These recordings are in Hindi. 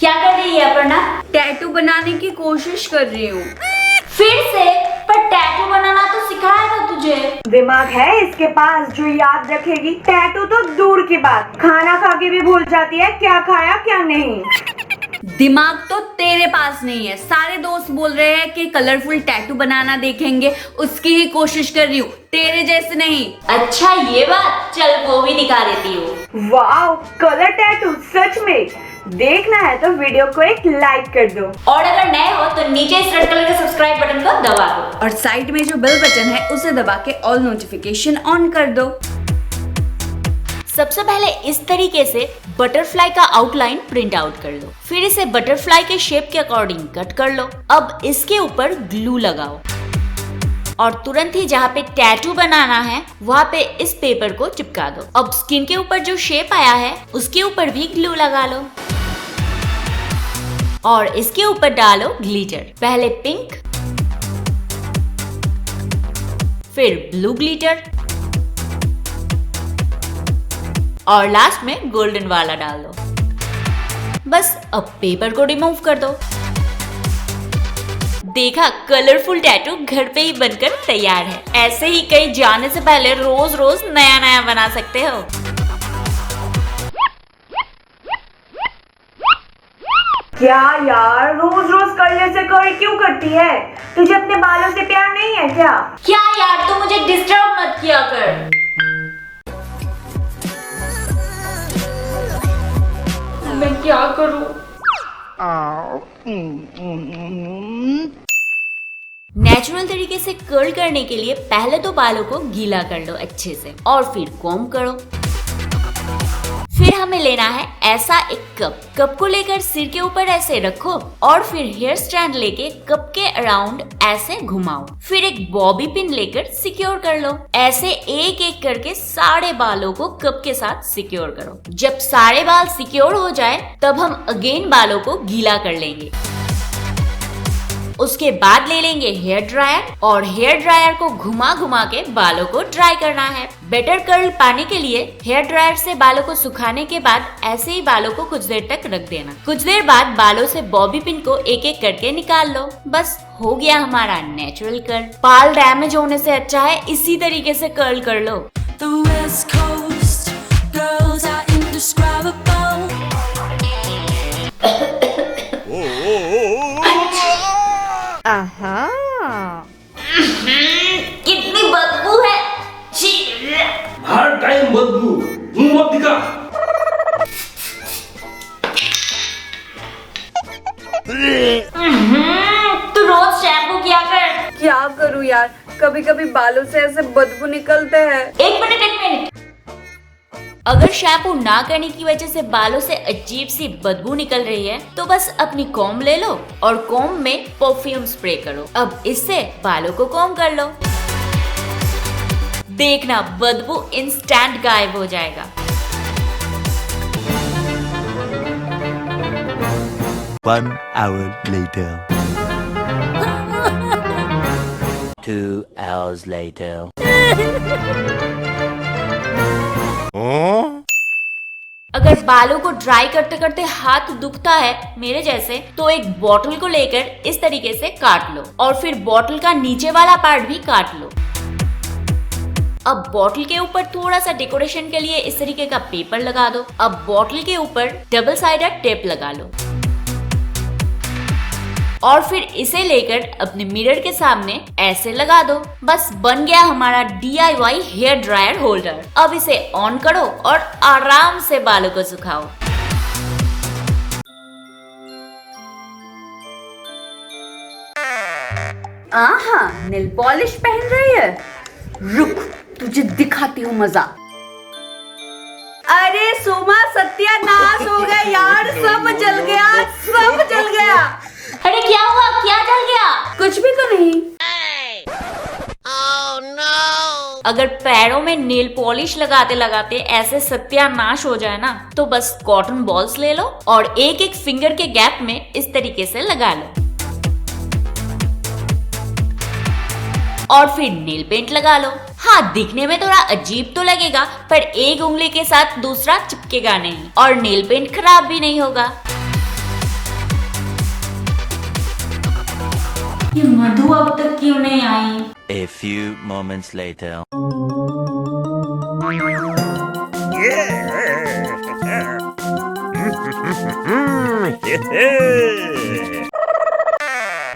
क्या कर रही है अपर्णा? टैटू बनाने की कोशिश कर रही हूँ। फिर से? पर टैटू बनाना तो सिखाया था तुझे। दिमाग है इसके पास जो याद रखेगी? टैटू तो दूर की बात, खाना खा के भी भूल जाती है क्या खाया क्या नहीं। दिमाग तो तेरे पास नहीं है। सारे दोस्त बोल रहे हैं कि कलरफुल टैटू बनाना देखेंगे, उसकी ही कोशिश कर रही हूँ, तेरे जैसे नहीं। अच्छा ये बात, चल वो भी दिखा देती हूँ। वाओ, कलर टैटू सच में। देखना है तो वीडियो को एक लाइक कर दो, और अगर नए हो तो नीचे इस रेड कलर के सब्सक्राइब बटन को दबा दो, और साइड में जो बेल बटन है उसे दबा के ऑल नोटिफिकेशन ऑन कर दो। सबसे पहले इस तरीके से बटरफ्लाई का आउटलाइन प्रिंट आउट कर लो। फिर इसे बटरफ्लाई के शेप के अकॉर्डिंग कट कर लो। अब इसके ऊपर ग्लू लगाओ और तुरंत ही जहाँ पे टैटू बनाना है वहाँ पे इस पेपर को चिपका दो। अब स्किन के ऊपर जो शेप आया है उसके ऊपर भी ग्लू लगा लो और इसके ऊपर डालो ग्लिटर। पहले पिंक, फिर ब्लू ग्लिटर और लास्ट में गोल्डन वाला डाल दो। बस अब पेपर को रिमूव कर दो। देखा, कलरफुल टैटू घर पे ही बनकर तैयार है। ऐसे ही कहीं जाने से पहले रोज रोज नया नया बना सकते हो। क्या यार, रोज रोज करने से कड़ी क्यों करती है? तुझे अपने बालों से प्यार नहीं है क्या? क्या यार, तू मुझे डिस्टर्ब मत किया कर। मैं क्या करूं? नेचुरल तरीके से कर्ल करने के लिए पहले तो बालों को गीला कर लो अच्छे से और फिर कॉम्ब करो। फिर हमें लेना है ऐसा एक कप को लेकर सिर के ऊपर ऐसे रखो और फिर हेयर स्टैंड लेके कप के अराउंड ऐसे घुमाओ। फिर एक बॉबी पिन लेकर सिक्योर कर लो। ऐसे एक एक करके सारे बालों को कप के साथ सिक्योर करो। जब सारे बाल सिक्योर हो जाए तब हम अगेन बालों को गीला कर लेंगे। उसके बाद ले लेंगे हेयर ड्रायर और हेयर ड्रायर को घुमा घुमा के बालों को ड्राई करना है। बेटर कर्ल पाने के लिए हेयर ड्रायर से बालों को सुखाने के बाद ऐसे ही बालों को कुछ देर तक रख देना। कुछ देर बाद बालों से बॉबी पिन को एक एक करके निकाल लो। बस हो गया हमारा नेचुरल कर्ल। बाल डैमेज होने से अच्छा है इसी तरीके से कर्ल कर लो। The West Coast girls are indescribable. कितनी बदबू है। हर टाइम बदबू, मुंह मत दिखा। तू रोज शैम्पू किया कर। क्या करूँ यार, कभी कभी बालों से ऐसे बदबू निकलते हैं। एक मिनट। अगर शैम्पू ना करने की वजह से बालों से अजीब सी बदबू निकल रही है तो बस अपनी कॉम्ब ले लो और कॉम्ब में परफ्यूम स्प्रे करो। अब इससे बालों को कॉम्ब कर लो। देखना, बदबू इंस्टेंट गायब हो जाएगा। One hour later. 2 hours later. अगर बालों को ड्राई करते करते हाथ दुखता है मेरे जैसे तो एक बॉटल को लेकर इस तरीके से काट लो और फिर बॉटल का नीचे वाला पार्ट भी काट लो। अब बॉटल के ऊपर थोड़ा सा डेकोरेशन के लिए इस तरीके का पेपर लगा दो। अब बॉटल के ऊपर डबल साइडेड टेप लगा लो और फिर इसे लेकर अपने मिरर के सामने ऐसे लगा दो। बस बन गया हमारा DIY हेयर ड्रायर होल्डर। अब इसे ऑन करो और आराम से बालों को सुखाओ। आहा, नेल पॉलिश पहन रही है। रुक, तुझे दिखाती हूँ मजा। अरे सोमा, सत्यानाश हो गया यार, सब जल गया। अरे क्या हुआ, क्या जल गया? कुछ भी तो नहीं। अगर पैरों में नेल पॉलिश लगाते लगाते ऐसे सत्यानाश हो जाए ना तो बस कॉटन बॉल्स ले लो और एक एक फिंगर के गैप में इस तरीके से लगा लो और फिर नेल पेंट लगा लो। हाँ, दिखने में थोड़ा अजीब तो लगेगा पर एक उंगली के साथ दूसरा चिपकेगा नहीं और नेल पेंट खराब भी नहीं होगा। ये मधु अब तक क्यों नहीं आई? A few moments later.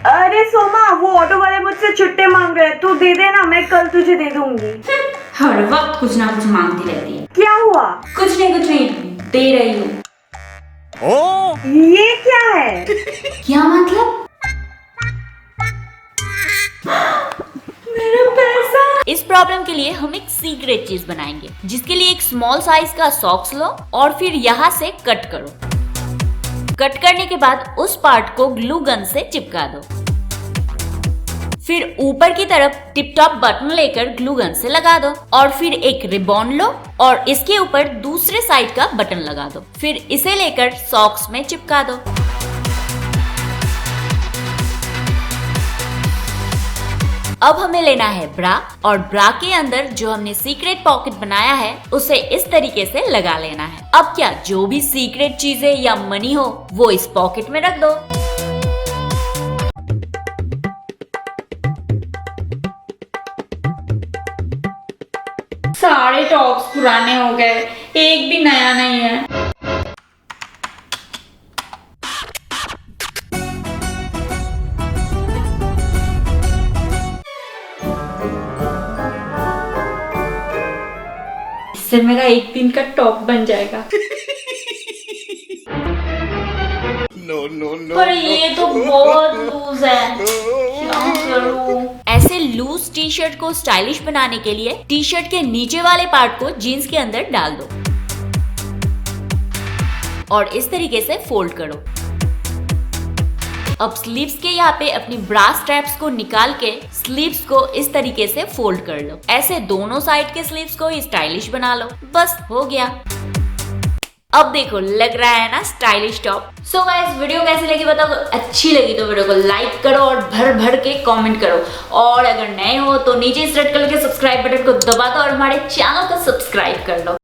अरे सोमा, वो ऑटो वाले मुझसे छुट्टे मांग रहे हैं, तू दे देना, मैं कल तुझे दे दूंगी। हर वक्त कुछ ना कुछ मांगती रहती है। क्या हुआ? कुछ नहीं, दे रही हूँ। ये क्या है? क्या मतलब? मेरा पैसा। इस प्रॉब्लम के लिए हम एक सीक्रेट चीज बनाएंगे, जिसके लिए एक स्मॉल साइज का सॉक्स लो और फिर यहाँ से कट करो। कट करने के बाद उस पार्ट को ग्लू गन से चिपका दो। फिर ऊपर की तरफ टिप टॉप बटन लेकर ग्लू गन से लगा दो और फिर एक रिबॉन लो और इसके ऊपर दूसरे साइड का बटन लगा दो। फिर इसे लेकर सॉक्स में चिपका दो। अब हमें लेना है ब्रा और ब्रा के अंदर जो हमने सीक्रेट पॉकेट बनाया है उसे इस तरीके से लगा लेना है। अब क्या, जो भी सीक्रेट चीजें या मनी हो वो इस पॉकेट में रख दो। सारे टॉप्स पुराने हो गए, एक भी नया नहीं है। इससे मेरा एक दिन का टॉप बन जाएगा। पर ये तो बहुत लूज है, क्या करूं? ऐसे लूज टी शर्ट को स्टाइलिश बनाने के लिए टी शर्ट के नीचे वाले पार्ट को जीन्स के अंदर डाल दो और इस तरीके से फोल्ड करो। अब स्लीव्स के यहाँ पे अपनी ब्रा स्ट्रैप्स को निकाल के स्लीव्स को इस तरीके से फोल्ड कर लो। ऐसे दोनों साइड के स्लीव्स को स्टाइलिश बना लो। बस हो गया। अब देखो, लग रहा है ना stylish top. So guys, video कैसी लगी बताओ। अच्छी लगी तो वीडियो को लाइक करो और भर भर के कमेंट करो। और अगर नए हो तो नीचे इस रेड कलर के सब्सक्राइब बटन को दबा दो और हमारे चैनल को सब्सक्राइब कर लो।